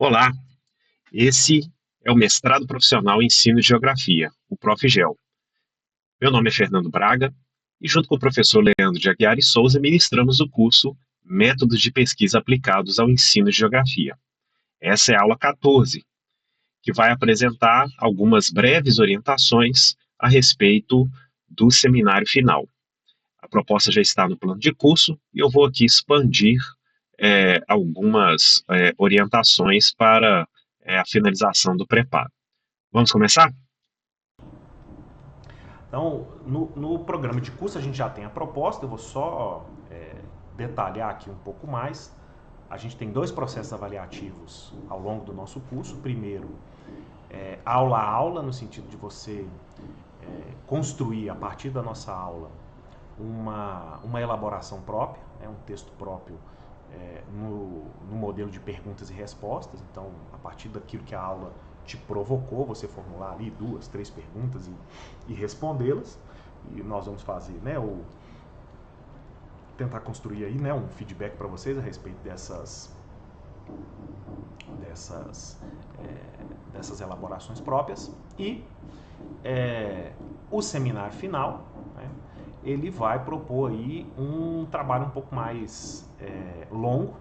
Olá, esse é o mestrado profissional em ensino de geografia, o ProfGel. Meu nome é Fernando Braga e, junto com o professor Leandro de Aguiar e Souza, ministramos o curso Métodos de Pesquisa Aplicados ao Ensino de Geografia. Essa é a aula 14, que vai apresentar algumas breves orientações a respeito do seminário final. A proposta já está no plano de curso e eu vou aqui expandir algumas orientações para a finalização do preparo. Vamos começar? Então, no programa de curso a gente já tem a proposta, eu vou só detalhar aqui um pouco mais. A gente tem dois processos avaliativos ao longo do nosso curso. Primeiro, aula a aula, no sentido de você construir a partir da nossa aula uma elaboração própria, um texto próprio no modelo de perguntas e respostas. Então, a partir daquilo que a aula te provocou, você formular ali duas, três perguntas e respondê-las. E nós vamos fazer, tentar construir aí, um feedback para vocês a respeito dessas, dessas elaborações próprias. E o seminário final, né, ele vai propor aí um trabalho um pouco mais longo,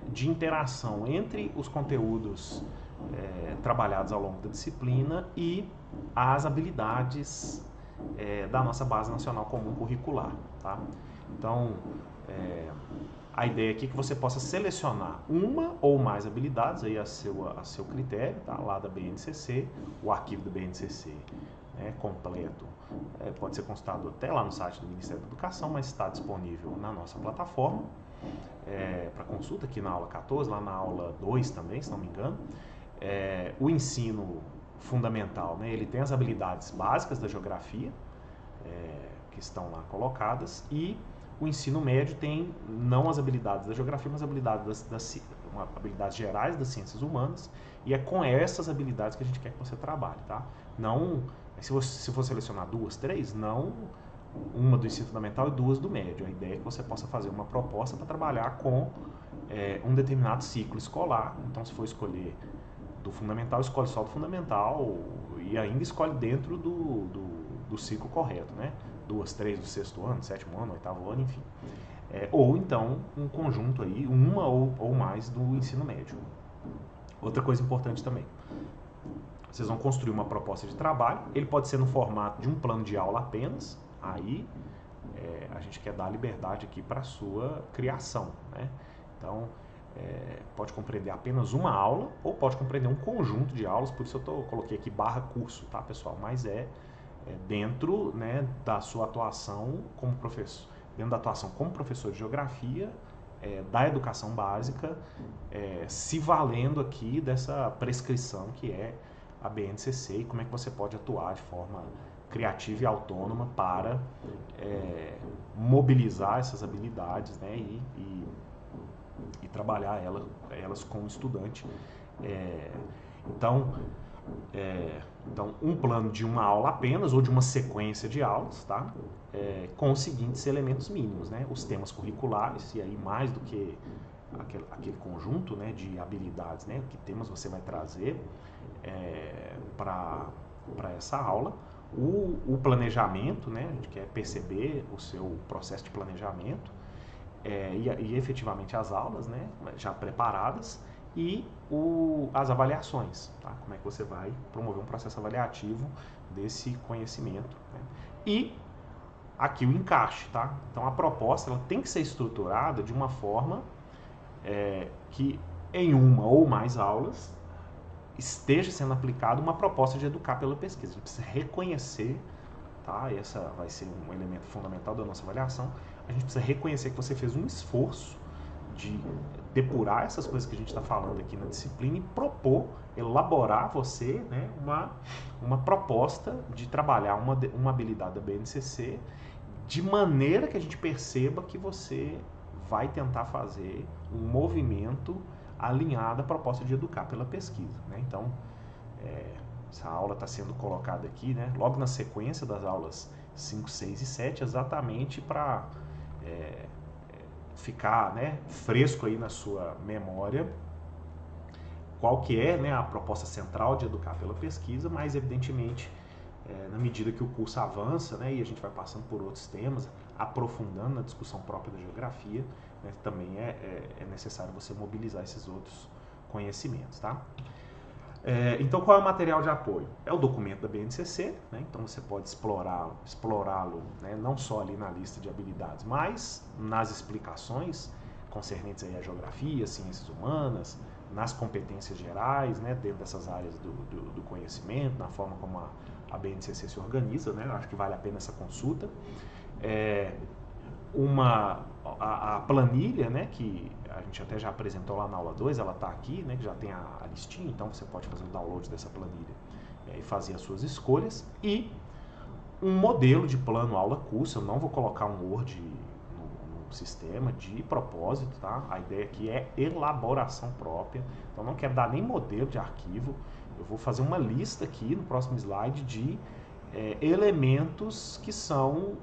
de interação entre os conteúdos trabalhados ao longo da disciplina e as habilidades da nossa Base Nacional Comum Curricular. Tá? Então, a ideia aqui é que você possa selecionar uma ou mais habilidades aí a seu critério, tá? Lá da BNCC, o arquivo da BNCC completo pode ser consultado até lá no site do Ministério da Educação, mas está disponível na nossa plataforma para consulta aqui na aula 14, lá na aula 2 também, se não me engano. O ensino fundamental, ele tem as habilidades básicas da geografia, que estão lá colocadas, e o ensino médio tem não as habilidades da geografia, mas habilidades gerais das ciências humanas, e é com essas habilidades que a gente quer que você trabalhe, tá? Não, se for selecionar duas, três, não uma do ensino fundamental e duas do médio. A ideia é que você possa fazer uma proposta para trabalhar com um determinado ciclo escolar. Então, se for escolher do fundamental, escolhe só do fundamental e ainda escolhe dentro do ciclo correto, né? Duas, três do sexto ano, sétimo ano, oitavo ano, enfim. Ou então um conjunto aí, uma ou mais do ensino médio. Outra coisa importante também, vocês vão construir uma proposta de trabalho, ele pode ser no formato de um plano de aula apenas, aí a gente quer dar liberdade aqui para a sua criação, né? Então, pode compreender apenas uma aula ou pode compreender um conjunto de aulas, por isso eu coloquei aqui /curso, tá, pessoal? Mas dentro, né, da sua atuação como professor, dentro da atuação como professor de geografia, da educação básica, se valendo aqui dessa prescrição que é a BNCC e como é que você pode atuar de forma criativa e autônoma para mobilizar essas habilidades, né, e trabalhar elas com o estudante. Então, então, um plano de uma aula apenas ou de uma sequência de aulas, tá? Com os seguintes elementos mínimos, né? Os temas curriculares, e aí mais do que aquele conjunto, né, de habilidades, né? Que temas você vai trazer para essa aula. O planejamento, né? A gente quer perceber o seu processo de planejamento e efetivamente as aulas, né, já preparadas, e as avaliações, tá? Como é que você vai promover um processo avaliativo desse conhecimento, né? E aqui o encaixe, tá? Então a proposta ela tem que ser estruturada de uma forma que em uma ou mais aulas esteja sendo aplicada uma proposta de educar pela pesquisa. A gente precisa reconhecer, tá? Essa vai ser um elemento fundamental da nossa avaliação. A gente precisa reconhecer que você fez um esforço de depurar essas coisas que a gente está falando aqui na disciplina e propor, elaborar você, né, uma proposta de trabalhar uma habilidade da BNCC de maneira que a gente perceba que você vai tentar fazer um movimento alinhado à proposta de educar pela pesquisa, né? Então, essa aula está sendo colocada aqui, né, logo na sequência das aulas 5, 6 e 7, exatamente para ficar, né, fresco aí na sua memória qual que é, né, a proposta central de educar pela pesquisa, mas evidentemente, na medida que o curso avança, né, e a gente vai passando por outros temas, aprofundando na discussão própria da geografia, né, também é necessário você mobilizar esses outros conhecimentos, tá? Então, qual é o material de apoio? É o documento da BNCC, né? Então você pode explorá-lo, né? Não só ali na lista de habilidades, mas nas explicações concernentes aí à geografia, ciências humanas, nas competências gerais, né? Dentro dessas áreas do conhecimento, na forma como a BNCC se organiza, né? Eu acho que vale a pena essa consulta. A planilha, né, que a gente até já apresentou lá na aula 2, ela está aqui, né, que já tem a listinha, então você pode fazer o download dessa planilha e fazer as suas escolhas. E um modelo de plano aula-curso, eu não vou colocar um Word no sistema de propósito, tá? A ideia aqui é elaboração própria, então não quero dar nem modelo de arquivo, eu vou fazer uma lista aqui no próximo slide de elementos que são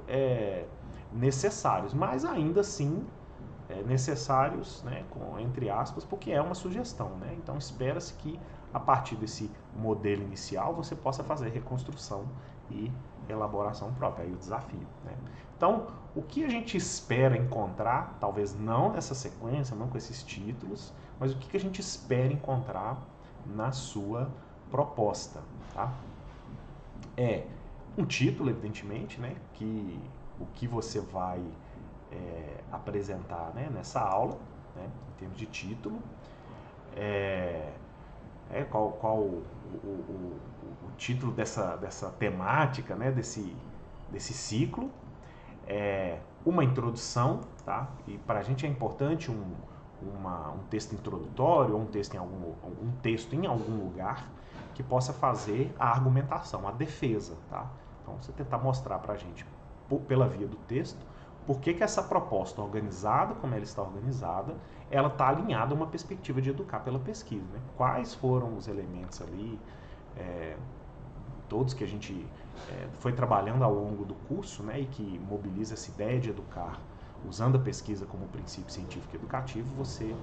necessários, mas ainda assim necessários, né, entre aspas, porque é uma sugestão, né? Então espera-se que a partir desse modelo inicial você possa fazer reconstrução e elaboração própria, aí o desafio, né? Então, o que a gente espera encontrar, talvez não nessa sequência, não com esses títulos, mas o que a gente espera encontrar na sua proposta, tá? Um título, evidentemente, né, o que você vai apresentar, né, nessa aula, né, em termos de título, qual o título dessa temática, né, desse ciclo, uma introdução, tá? E para a gente é importante um texto introdutório ou um texto em algum lugar que possa fazer a argumentação, a defesa, tá? Então você tentar mostrar para a gente pela via do texto por que essa proposta organizada, como ela está organizada, ela está alinhada a uma perspectiva de educar pela pesquisa, né? Quais foram os elementos ali, todos que a gente foi trabalhando ao longo do curso, né, e que mobiliza essa ideia de educar usando a pesquisa como princípio científico e educativo, você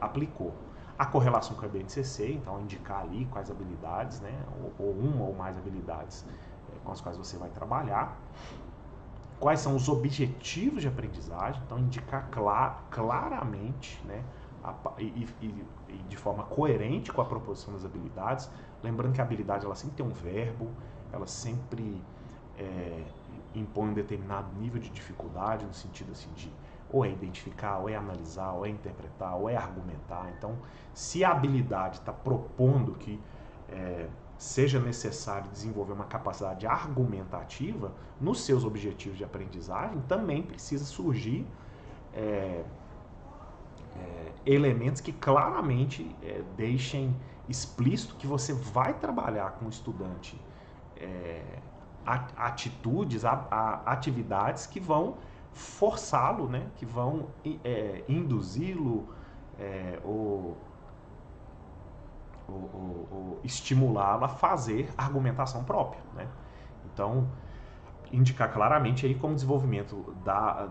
aplicou. A correlação com a BNCC, então indicar ali quais habilidades, né, ou uma ou mais habilidades com as quais você vai trabalhar. Quais são os objetivos de aprendizagem, então indicar claramente, né, e de forma coerente com a proposição das habilidades. Lembrando que a habilidade ela sempre tem um verbo, ela sempre impõe um determinado nível de dificuldade, no sentido assim de ou é identificar, ou é analisar, ou é interpretar, ou é argumentar. Então, se a habilidade está propondo que seja necessário desenvolver uma capacidade argumentativa, nos seus objetivos de aprendizagem também precisa surgir elementos que claramente deixem explícito que você vai trabalhar com o estudante atitudes, atividades que vão forçá-lo, né, que vão induzi-lo ou estimulá-lo a fazer argumentação própria, né? Então, indicar claramente aí como o desenvolvimento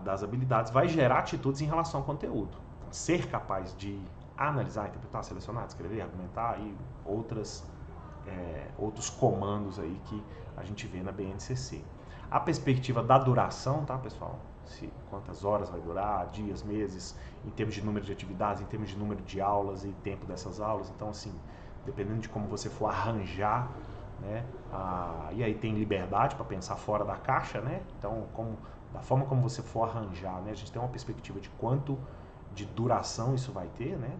das habilidades vai gerar atitudes em relação ao conteúdo. Então, ser capaz de analisar, interpretar, selecionar, descrever, argumentar e outros comandos aí que a gente vê na BNCC. A perspectiva da duração, tá, pessoal? Quantas horas vai durar, dias, meses, em termos de número de atividades, em termos de número de aulas e tempo dessas aulas. Então, assim, dependendo de como você for arranjar, né, e aí tem liberdade para pensar fora da caixa, né? Então, da forma como você for arranjar, né, a gente tem uma perspectiva de quanto de duração isso vai ter, né?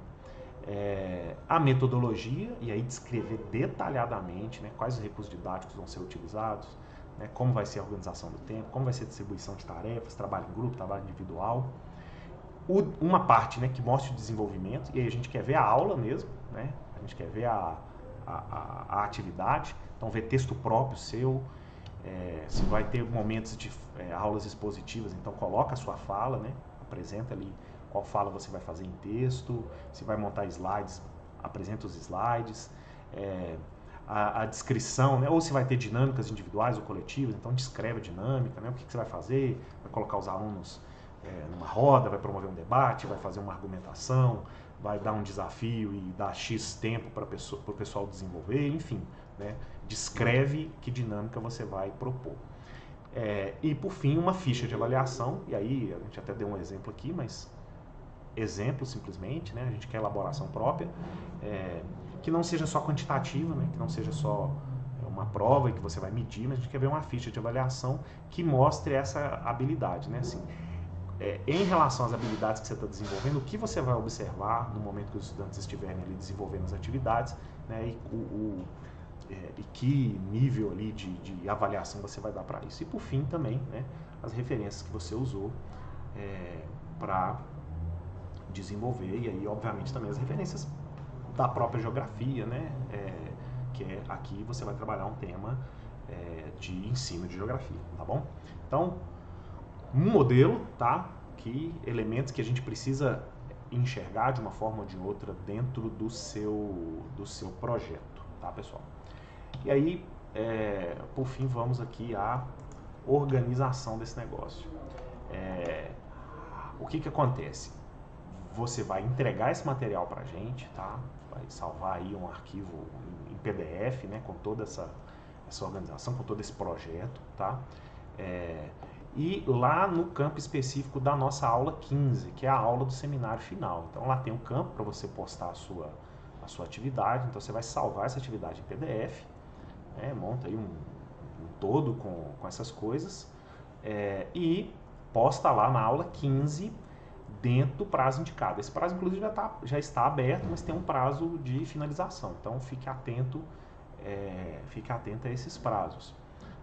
A metodologia, e aí descrever detalhadamente, né, quais os recursos didáticos vão ser utilizados, né, como vai ser a organização do tempo, como vai ser a distribuição de tarefas, trabalho em grupo, trabalho individual. Uma parte, né, que mostre o desenvolvimento, e aí a gente quer ver a aula mesmo, né, a gente quer ver a atividade, então ver texto próprio seu, se vai ter momentos de aulas expositivas, então coloca a sua fala, né, apresenta ali qual fala você vai fazer em texto, se vai montar slides, apresenta os slides, a descrição, né, ou se vai ter dinâmicas individuais ou coletivas, então descreve a dinâmica, né, o que você vai fazer, vai colocar os alunos numa roda, vai promover um debate, vai fazer uma argumentação, vai dar um desafio e dar X tempo para o pessoal desenvolver, enfim, né? Descreve que dinâmica você vai propor. E por fim, uma ficha de avaliação, e aí a gente até deu um exemplo aqui, mas exemplo simplesmente, né? A gente quer elaboração própria, que não seja só quantitativa, né? Que não seja só uma prova e que você vai medir, mas a gente quer ver uma ficha de avaliação que mostre essa habilidade, né? Assim, em relação às habilidades que você está desenvolvendo, o que você vai observar no momento que os estudantes estiverem ali desenvolvendo as atividades, né? E que nível ali de avaliação você vai dar para isso. E por fim também, né? As referências que você usou para desenvolver, e aí obviamente também as referências da própria geografia, né? Que aqui você vai trabalhar um tema de ensino de geografia, tá bom? Então, um modelo, tá? Que elementos que a gente precisa enxergar de uma forma ou de outra dentro do seu projeto, tá, pessoal? E aí, por fim, vamos aqui à organização desse negócio. O que acontece? Você vai entregar esse material para a gente, tá? Vai salvar aí um arquivo em PDF, né? Com toda essa organização, com todo esse projeto, tá? E lá no campo específico da nossa aula 15, que é a aula do seminário final. Então lá tem um campo para você postar a sua atividade, então você vai salvar essa atividade em PDF, monta aí um todo com essas coisas, e posta lá na aula 15 dentro do prazo indicado. Esse prazo, inclusive, já está aberto, mas tem um prazo de finalização. Então, fique atento a esses prazos.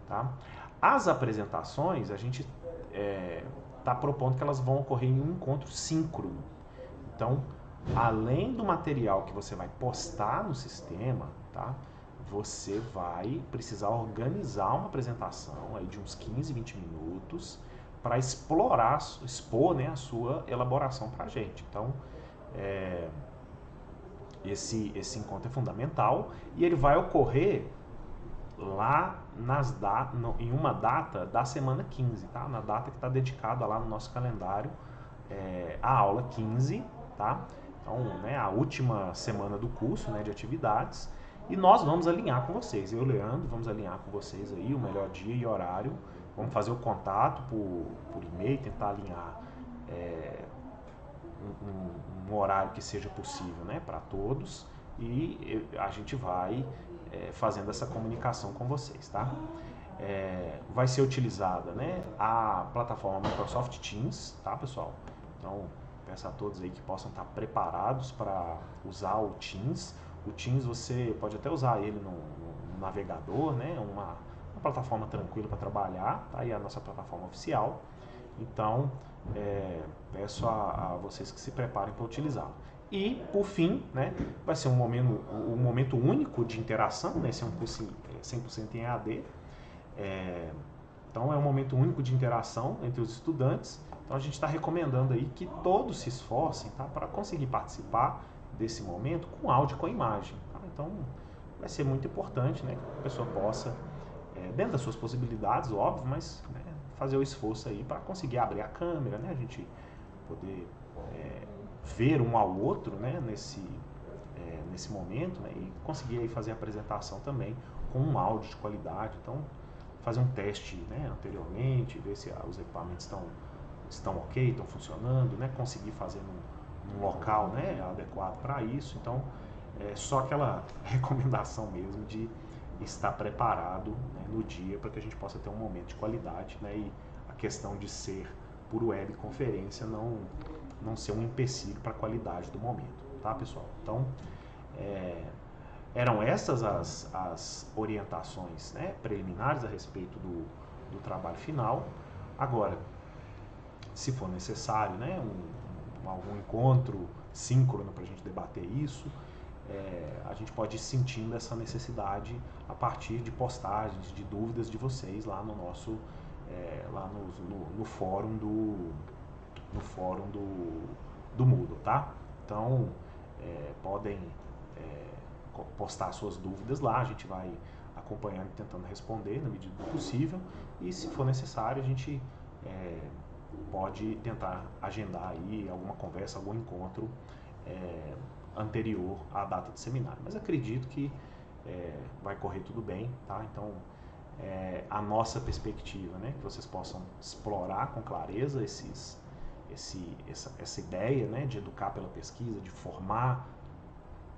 Tá? As apresentações, a gente está propondo que elas vão ocorrer em um encontro síncrono. Então, além do material que você vai postar no sistema, tá? Você vai precisar organizar uma apresentação aí de uns 15, 20 minutos para expor, né, a sua elaboração para a gente. Então, esse encontro é fundamental e ele vai ocorrer lá em uma data da semana 15, tá? Na data que está dedicada lá no nosso calendário a aula 15, tá? Então, né, a última semana do curso, né, de atividades, e nós vamos alinhar com vocês. Eu e o Leandro vamos alinhar com vocês aí o melhor dia e horário. Vamos fazer o contato por e-mail, tentar alinhar um horário que seja possível, né, para todos, e a gente vai fazendo essa comunicação com vocês, tá? Vai ser utilizada, né, a plataforma Microsoft Teams, tá, pessoal? Então, peço a todos aí que possam estar preparados para usar o Teams. O Teams você pode até usar ele no navegador, né? Uma plataforma tranquila para trabalhar, tá? E a nossa plataforma oficial. Então, peço a vocês que se preparem para utilizá-lo. E, por fim, né, vai ser um momento único de interação, né? Esse é um curso 100% em EAD. Então, é um momento único de interação entre os estudantes. Então, a gente está recomendando aí que todos se esforcem, tá, para conseguir participar desse momento com áudio e com imagem. Tá? Então, vai ser muito importante, né, que a pessoa possa, dentro das suas possibilidades, óbvio, mas, né, fazer o esforço aí para conseguir abrir a câmera, né, a gente poder ver um ao outro, né, nesse momento, né, e conseguir aí fazer a apresentação também com um áudio de qualidade. Então, fazer um teste, né, anteriormente, ver se os equipamentos estão ok, estão funcionando, né, conseguir fazer num local, né, adequado para isso. Então, só aquela recomendação mesmo de estar preparado, né, no dia para que a gente possa ter um momento de qualidade, né, e a questão de ser por webconferência não ser um empecilho para a qualidade do momento, tá, pessoal? Então, eram essas as orientações, né, preliminares a respeito do trabalho final. Agora, se for necessário, né, algum encontro síncrono para a gente debater isso, a gente pode ir sentindo essa necessidade a partir de postagens, de dúvidas de vocês lá no nosso, lá no fórum do Moodle, tá? Então, podem postar suas dúvidas lá, a gente vai acompanhando e tentando responder na medida do possível, e se for necessário a gente pode tentar agendar aí alguma conversa, algum encontro anterior à data do seminário. Mas acredito que vai correr tudo bem, tá? Então, a nossa perspectiva, né, que vocês possam explorar com clareza essa ideia, né, de educar pela pesquisa, de formar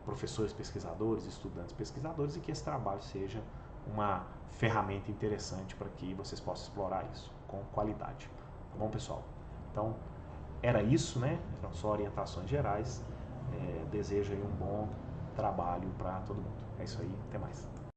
professores pesquisadores, estudantes pesquisadores, e que esse trabalho seja uma ferramenta interessante para que vocês possam explorar isso com qualidade. Tá bom, pessoal? Então, era isso, né? Eram só orientações gerais. Desejo aí um bom trabalho para todo mundo. É isso aí, até mais.